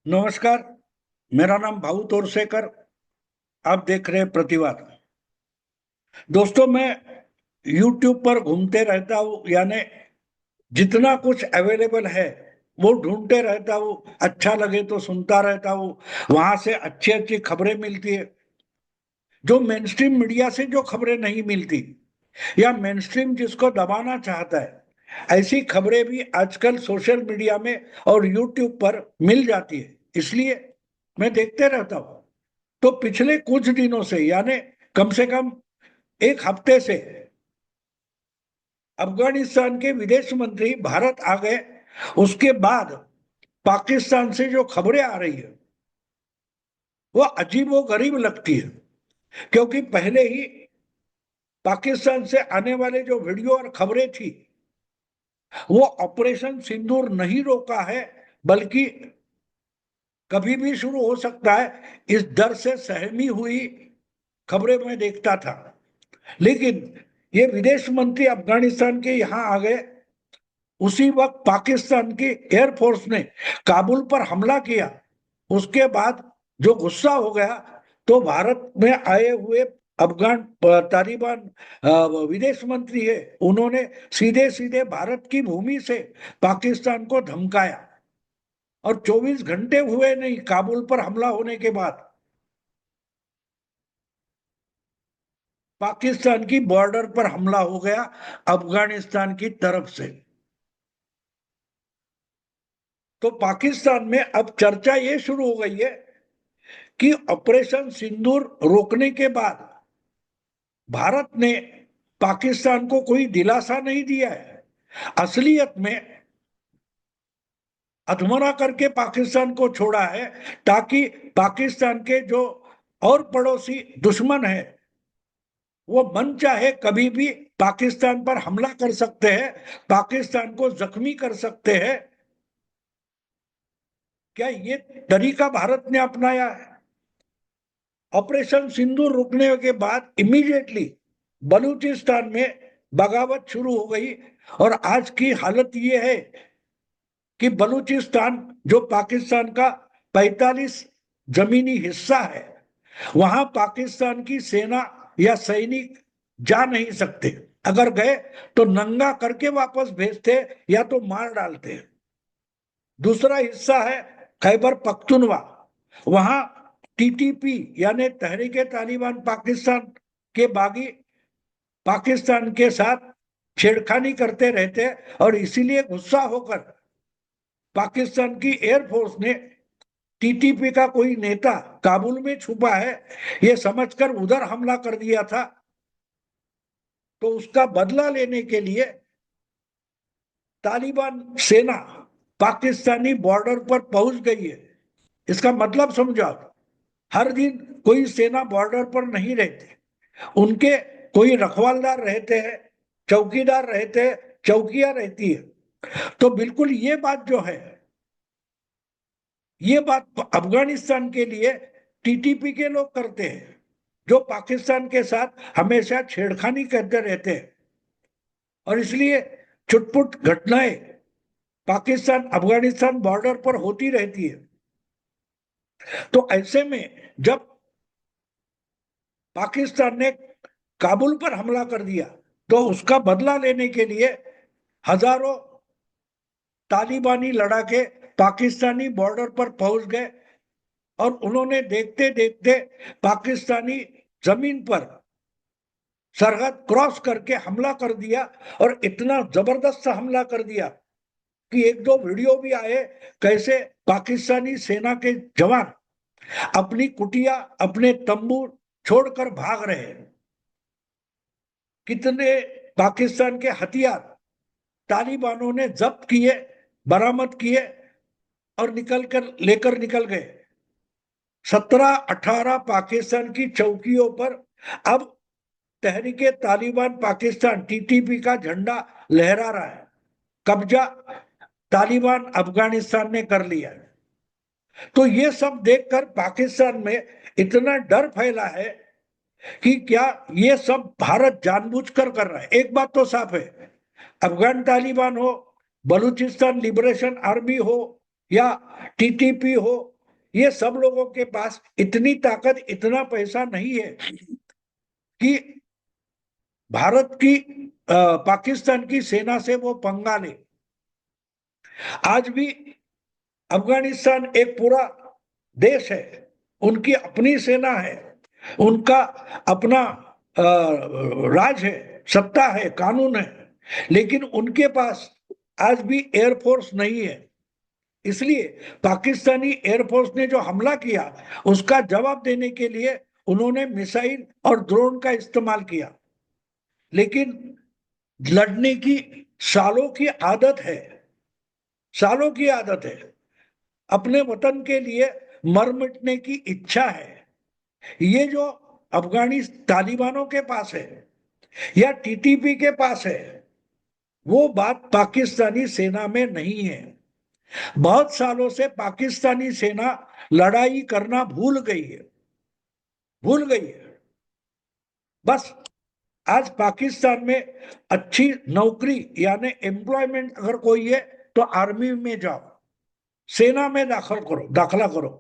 नमस्कार। मेरा नाम भाऊ तोरसेकर। आप देख रहे हैं प्रतिवाद। दोस्तों, मैं YouTube पर घूमते रहता हूँ, यानी जितना कुछ अवेलेबल है वो ढूंढते रहता हूँ। अच्छा लगे तो सुनता रहता हूँ। वहां से अच्छी अच्छी खबरें मिलती है, जो मेन स्ट्रीम मीडिया से जो खबरें नहीं मिलती, या मेन स्ट्रीम जिसको दबाना चाहता है, ऐसी खबरें भी आजकल सोशल मीडिया में और यूट्यूब पर मिल जाती है। इसलिए मैं देखते रहता हूँ। तो पिछले कुछ दिनों से, यानी कम से कम एक हफ्ते से, अफगानिस्तान के विदेश मंत्री भारत आ गए। उसके बाद पाकिस्तान से जो खबरें आ रही है वो अजीब व गरीब लगती है, क्योंकि पहले ही पाकिस्तान से आने वाले जो वीडियो और खबरें थी, वो ऑपरेशन सिंदूर नहीं रोका है, बल्कि कभी भी शुरू हो सकता है, इस डर से सहमी हुई खबरें मैं देखता था। लेकिन ये विदेश मंत्री अफगानिस्तान के यहाँ आ गए, उसी वक्त पाकिस्तान की एयरफोर्स ने काबुल पर हमला किया। उसके बाद जो गुस्सा हो गया, तो भारत में आए हुए अफगान तालिबान विदेश मंत्री है, उन्होंने सीधे सीधे भारत की भूमि से पाकिस्तान को धमकाया। और 24 घंटे हुए नहीं काबुल पर हमला होने के बाद पाकिस्तान की बॉर्डर पर हमला हो गया अफगानिस्तान की तरफ से। तो पाकिस्तान में अब चर्चा ये शुरू हो गई है कि ऑपरेशन सिंदूर रोकने के बाद भारत ने पाकिस्तान को कोई दिलासा नहीं दिया है। असलियत में अधमरा करके पाकिस्तान को छोड़ा है, ताकि पाकिस्तान के जो और पड़ोसी दुश्मन है, वो मन चाहे कभी भी पाकिस्तान पर हमला कर सकते हैं, पाकिस्तान को जख्मी कर सकते हैं। क्या ये तरीका भारत ने अपनाया है? ऑपरेशन सिंदूर रुकने के बाद इमीडिएटली बलूचिस्तान में बगावत शुरू हो गई। और आज की हालत ये है कि बलूचिस्तान, जो पाकिस्तान का 45 जमीनी हिस्सा है, वहां पाकिस्तान की सेना या सैनिक जा नहीं सकते। अगर गए तो नंगा करके वापस भेजते, या तो मार डालते। दूसरा हिस्सा है खैबर पख्तूनवा। वहां टीटीपी यानी तहरीके तालिबान पाकिस्तान के बागी पाकिस्तान के साथ छेड़खानी करते रहते, और इसीलिए गुस्सा होकर पाकिस्तान की एयरफोर्स ने टीटीपी का कोई नेता काबुल में छुपा है ये समझकर उधर हमला कर दिया था। तो उसका बदला लेने के लिए तालिबान सेना पाकिस्तानी बॉर्डर पर पहुंच गई है। इसका मतलब समझो आप। हर दिन कोई सेना बॉर्डर पर नहीं रहते, उनके कोई रखवालदार रहते हैं, चौकीदार रहते हैं, चौकियां रहती है। तो बिल्कुल ये बात अफगानिस्तान के लिए टीटीपी के लोग करते हैं, जो पाकिस्तान के साथ हमेशा छेड़खानी करते रहते हैं। और इसलिए छुटपुट घटनाएं पाकिस्तान अफगानिस्तान बॉर्डर पर होती रहती है। तो ऐसे में जब पाकिस्तान ने काबुल पर हमला कर दिया, तो उसका बदला लेने के लिए हजारों तालिबानी लड़ाके पाकिस्तानी बॉर्डर पर पहुंच गए। और उन्होंने देखते देखते पाकिस्तानी जमीन पर सरहद क्रॉस करके हमला कर दिया। और इतना जबरदस्त हमला कर दिया कि एक दो वीडियो भी आए, कैसे पाकिस्तानी सेना के जवान अपनी कुटिया, अपने तंबू छोड़कर भाग रहे हैं। कितने पाकिस्तान के हथियार तालिबानों ने जब्त किए, बरामद किए, और लेकर निकल गए। 17-18 पाकिस्तान की चौकियों पर अब तहरीके तालिबान पाकिस्तान टीटीपी का झंडा लहरा रहा है। कब्जा तालिबान अफगानिस्तान ने कर लिया है। तो ये सब देखकर पाकिस्तान में इतना डर फैला है कि क्या ये सब भारत जानबूझकर कर रहा है। एक बात तो साफ है, अफगान तालिबान हो, बलूचिस्तान लिबरेशन आर्मी हो, या टीटीपी हो, ये सब लोगों के पास इतनी ताकत, इतना पैसा नहीं है कि भारत की पाकिस्तान की सेना से वो पंगा ले। आज भी अफगानिस्तान एक पूरा देश है, उनकी अपनी सेना है, उनका अपना राज है, सत्ता है, कानून है, लेकिन उनके पास आज भी एयरफोर्स नहीं है। इसलिए पाकिस्तानी एयरफोर्स ने जो हमला किया उसका जवाब देने के लिए उन्होंने मिसाइल और ड्रोन का इस्तेमाल किया, लेकिन लड़ने की सालों की आदत है, सालों की आदत है, अपने वतन के लिए मर मिटने की इच्छा है। ये जो अफगानी तालिबानों के पास है या टीटीपी के पास है, वो बात पाकिस्तानी सेना में नहीं है। बहुत सालों से पाकिस्तानी सेना लड़ाई करना भूल गई है, भूल गई है। बस आज पाकिस्तान में अच्छी नौकरी यानी एम्प्लॉयमेंट अगर कोई है तो आर्मी में जाओ, सेना में दाखला करो।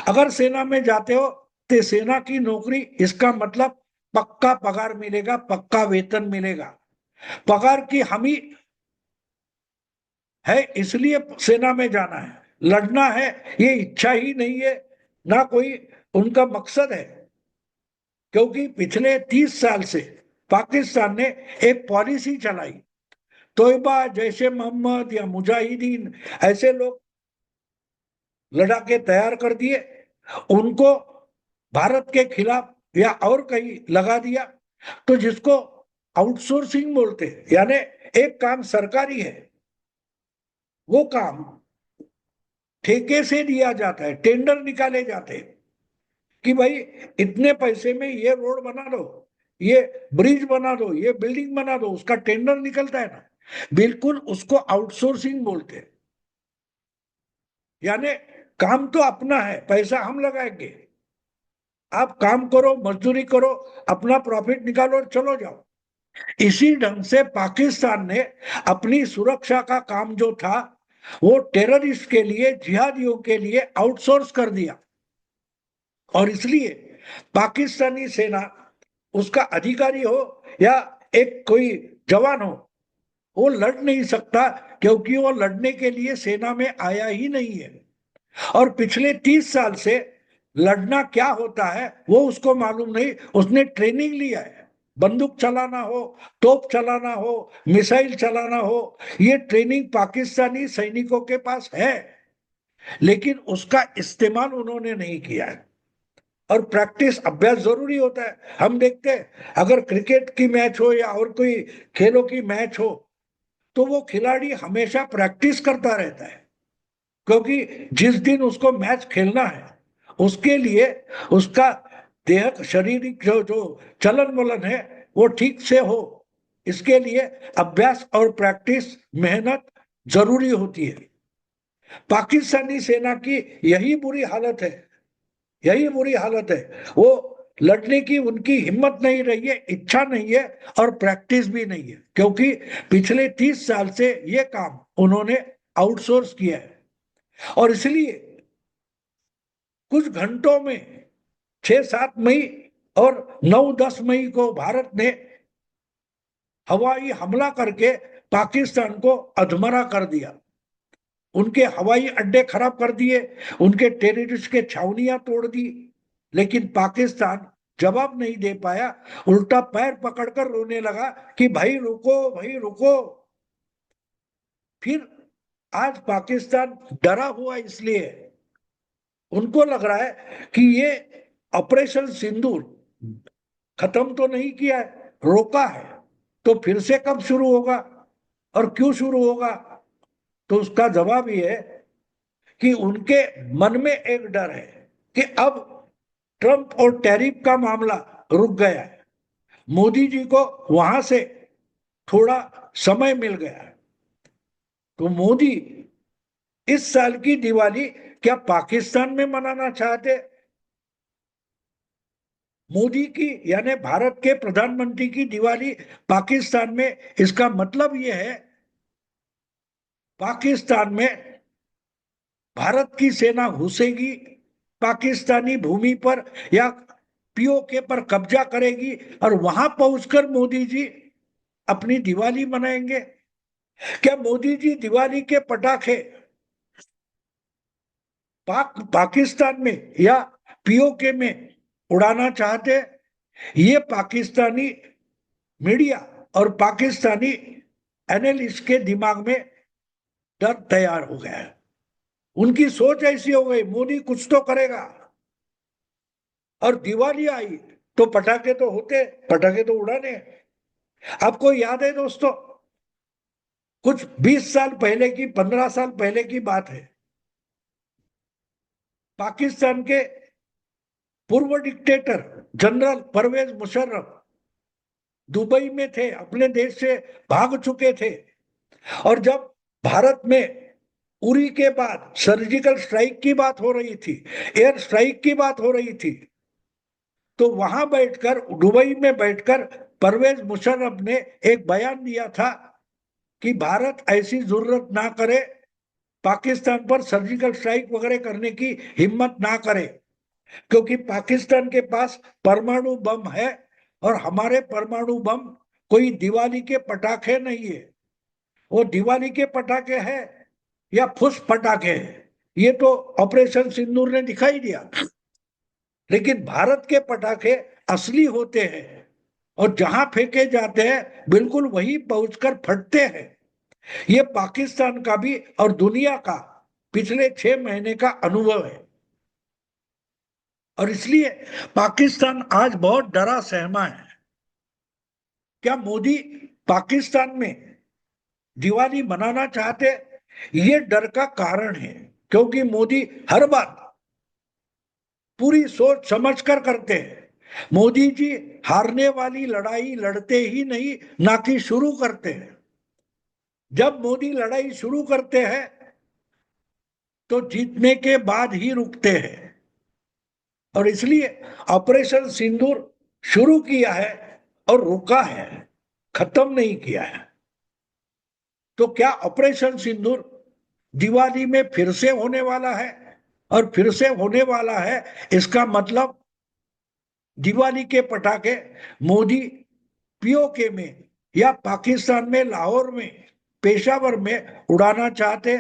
अगर सेना में जाते हो तो सेना की नौकरी, इसका मतलब पक्का पगार मिलेगा, पक्का वेतन मिलेगा। पगार की हमी है इसलिए सेना में जाना है, लड़ना है ये इच्छा ही नहीं है, ना कोई उनका मकसद है। क्योंकि पिछले 30 साल से पाकिस्तान ने एक पॉलिसी चलाई, तोयबा, जैशे मोहम्मद या मुजाहिदीन ऐसे लोग लड़ाके तैयार कर दिए, उनको भारत के खिलाफ या और कहीं लगा दिया। तो जिसको आउटसोर्सिंग बोलते हैं, यानी एक काम सरकारी है, वो काम ठेके से दिया जाता है, टेंडर निकाले जाते हैं कि भाई इतने पैसे में ये रोड बना दो, ये ब्रिज बना दो, ये बिल्डिंग बना दो, उसका टेंडर निकलता है ना, बिल्कुल उसको आउटसोर्सिंग बोलते हैं। यानी काम तो अपना है, पैसा हम लगाएंगे, आप काम करो, मजदूरी करो, अपना प्रॉफिट निकालो और चलो जाओ। इसी ढंग से पाकिस्तान ने अपनी सुरक्षा का काम जो था वो टेररिस्ट के लिए, जिहादियों के लिए आउटसोर्स कर दिया। और इसलिए पाकिस्तानी सेना, उसका अधिकारी हो या एक कोई जवान हो, वो लड़ नहीं सकता, क्योंकि वो लड़ने के लिए सेना में आया ही नहीं है। और पिछले 30 साल से लड़ना क्या होता है वो उसको मालूम नहीं। उसने ट्रेनिंग लिया है, बंदूक चलाना हो, तोप चलाना हो, मिसाइल चलाना हो, ये ट्रेनिंग पाकिस्तानी सैनिकों के पास है, लेकिन उसका इस्तेमाल उन्होंने नहीं किया है। और प्रैक्टिस, अभ्यास जरूरी होता है। हम देखते हैं अगर क्रिकेट की मैच हो या और कोई खेलों की मैच हो, तो वो खिलाड़ी हमेशा प्रैक्टिस करता रहता है, क्योंकि जिस दिन उसको मैच खेलना है उसके लिए उसका देह, शारीरिक जो जो चलन वलन है वो ठीक से हो, इसके लिए अभ्यास और प्रैक्टिस, मेहनत जरूरी होती है। पाकिस्तानी सेना की यही बुरी हालत है, यही बुरी हालत है। वो लड़ने की उनकी हिम्मत नहीं रही है, इच्छा नहीं है, और प्रैक्टिस भी नहीं है, क्योंकि पिछले 30 साल से ये काम उन्होंने आउटसोर्स किया है। और इसलिए कुछ घंटों में 6-7 मई और 9-10 मई को भारत ने हवाई हमला करके पाकिस्तान को अधमरा कर दिया, उनके हवाई अड्डे खराब कर दिए, उनके टेररिस्ट के छावनियां तोड़ दी। लेकिन पाकिस्तान जवाब नहीं दे पाया, उल्टा पैर पकड़कर रोने लगा कि भाई रुको, भाई रुको। फिर आज पाकिस्तान डरा हुआ इसलिए, उनको लग रहा है कि ये ऑपरेशन सिंदूर खत्म तो नहीं किया है, रोका है, तो फिर से कब शुरू होगा और क्यों शुरू होगा। तो उसका जवाब ये है कि उनके मन में एक डर है कि अब ट्रंप और टैरिफ का मामला रुक गया है, मोदी जी को वहां से थोड़ा समय मिल गया है, तो मोदी इस साल की दिवाली क्या पाकिस्तान में मनाना चाहते। मोदी की यानी भारत के प्रधानमंत्री की दिवाली पाकिस्तान में, इसका मतलब यह है पाकिस्तान में भारत की सेना घुसेगी, पाकिस्तानी भूमि पर या पीओके पर कब्जा करेगी और वहां पहुंचकर मोदी जी अपनी दिवाली मनाएंगे? क्या मोदी जी दिवाली के पटाखे पाकिस्तान में या पीओके में उड़ाना चाहते? ये पाकिस्तानी मीडिया और पाकिस्तानी एनालिस्ट के दिमाग में डर तैयार हो गया है। उनकी सोच ऐसी हो गई, मोदी कुछ तो करेगा। और दिवाली आई तो पटाखे तो होते, पटाखे तो उड़ाने। आपको याद है दोस्तों, कुछ 20 साल पहले की, 15 साल पहले की बात है, पाकिस्तान के पूर्व dictator general Parvez Musharraf Dubai में थे, अपने देश से भाग चुके थे। और जब भारत में उरी के बाद सर्जिकल स्ट्राइक की बात हो रही थी, एयर स्ट्राइक की बात हो रही थी, तो वहां बैठकर, दुबई में बैठकर परवेज मुशर्रफ ने एक बयान दिया था कि भारत ऐसी जरूरत ना करे, पाकिस्तान पर सर्जिकल स्ट्राइक वगैरह करने की हिम्मत ना करे, क्योंकि पाकिस्तान के पास परमाणु बम है और हमारे परमाणु बम कोई दिवाली के पटाखे नहीं है। वो दिवाली के पटाखे हैं या फुस पटाखे हैं, ये तो ऑपरेशन सिंदूर ने दिखाई दिया। लेकिन भारत के पटाखे असली होते हैं और जहां फेंके जाते हैं बिल्कुल वही पहुंचकर फटते हैं। ये पाकिस्तान का भी और दुनिया का पिछले 6 महीने का अनुभव है। और इसलिए पाकिस्तान आज बहुत डरा सहमा है। क्या मोदी पाकिस्तान में दिवाली मनाना चाहते? ये डर का कारण है, क्योंकि मोदी हर बात पूरी सोच समझकर करते हैं। मोदी जी हारने वाली लड़ाई लड़ते ही नहीं, ना कि शुरू करते हैं। जब मोदी लड़ाई शुरू करते हैं तो जीतने के बाद ही रुकते हैं। और इसलिए ऑपरेशन सिंदूर शुरू किया है और रुका है, खत्म नहीं किया है। तो क्या ऑपरेशन सिंदूर दिवाली में फिर से होने वाला है? और फिर से होने वाला है, इसका मतलब दिवाली के पटाखे मोदी पीओके में या पाकिस्तान में, लाहौर में, पेशावर में उड़ाना चाहते।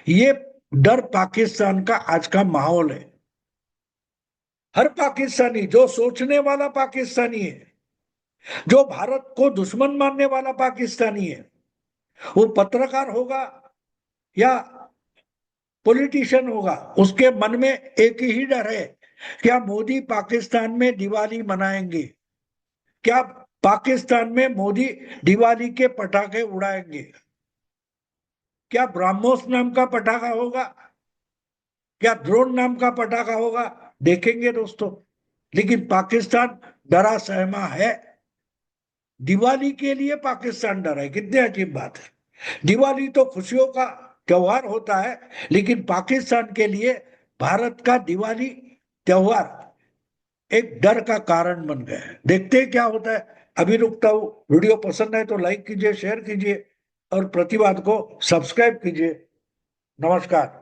ये डर पाकिस्तान का आज का माहौल है। हर पाकिस्तानी, जो सोचने वाला पाकिस्तानी है, जो भारत को दुश्मन मानने वाला पाकिस्तानी है, वो पत्रकार होगा या पॉलिटिशियन होगा, उसके मन में एक ही डर है, क्या मोदी पाकिस्तान में दिवाली मनाएंगे? क्या पाकिस्तान में मोदी दिवाली के पटाखे उड़ाएंगे? क्या ब्रह्मोस नाम का पटाखा होगा? क्या ड्रोन नाम का पटाखा होगा? देखेंगे दोस्तों। लेकिन पाकिस्तान डरा सहमा है। दिवाली के लिए पाकिस्तान डरा है, कितनी अजीब बात है। दिवाली तो खुशियों का त्योहार होता है, लेकिन पाकिस्तान के लिए भारत का दिवाली त्योहार एक डर का कारण बन गया है। देखते हैं क्या होता है। अभी रुकता हूं। वीडियो पसंद है तो लाइक कीजिए, शेयर कीजिए और प्रतिवाद को सब्सक्राइब कीजिए। नमस्कार।